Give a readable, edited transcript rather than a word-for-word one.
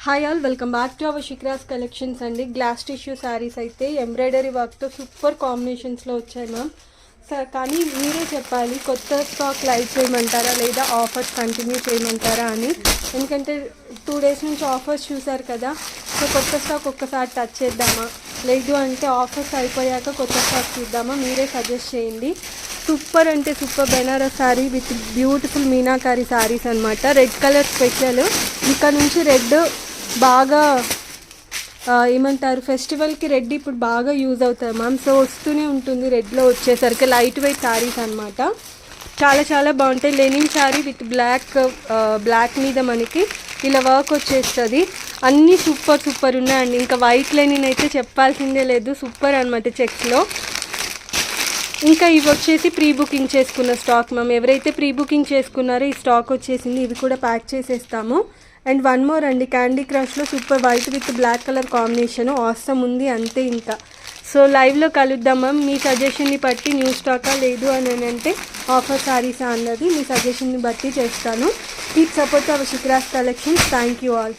Hi all, welcome back to our Shikras collections అండి. Glass tissue saris అయితే embroidery వర్క్తో super కాంబినేషన్స్లో వచ్చాయి మ్యామ్. కానీ మీరే చెప్పాలి, కొత్త స్టాక్ లైవ్ చేయమంటారా లేదా ఆఫర్స్ కంటిన్యూ చేయమంటారా అని. ఎందుకంటే 2 days నుంచి ఆఫర్స్ చూసారు కదా, సో కొత్త స్టాక్ ఒక్కసారి టచ్ చేద్దామా, లేదు అంటే ఆఫర్స్ అయిపోయాక కొత్త స్టాక్ చూద్దామా, మీరే సజెస్ట్ చేయండి. సూపర్ అంటే super Banaras sari with beautiful meenakari saris అనమాట. Red colour special. ఇక్కడ నుంచి రెడ్ బాగా ఏమంటారు, ఫెస్టివల్కి రెడ్ ఇప్పుడు బాగా యూజ్ అవుతుంది మ్యామ్. సో వస్తూనే ఉంటుంది రెడ్లో వచ్చేసరికి. లైట్ వెయిట్ శారీస్ అనమాట, చాలా చాలా బాగుంటాయి. లెనిన్ శారీ విత్ బ్లాక్ మీద మనకి ఇలా వర్క్ వచ్చేస్తుంది. అన్నీ సూపర్ ఉన్నాయండి. ఇంకా వైట్ లెనిన్ అయితే చెప్పాల్సిందే లేదు, సూపర్ అనమాట చెక్స్లో. ఇంకా ఇవి వచ్చేసి ప్రీ బుకింగ్ చేసుకున్న స్టాక్ మ్యామ్. ఎవరైతే ప్రీ బుకింగ్ చేసుకున్నారో ఈ స్టాక్ వచ్చేసింది. ఇవి కూడా ప్యాక్ చేసేస్తాము. అండ్ వన్ మోర్ అండి, క్యాండీ క్రష్లో super white with black colour combination awesome ఉంది అంతే. ఇంకా సో లైవ్లో కలుద్దాం మ్యామ్. మీ సజెషన్ని బట్టి న్యూ స్టాకా లేదు అని అంటే ఆఫర్ శారీసా అన్నది మీ సజెషన్ని బట్టి చేస్తాను. Keep support our Shikras collections. Thank you all.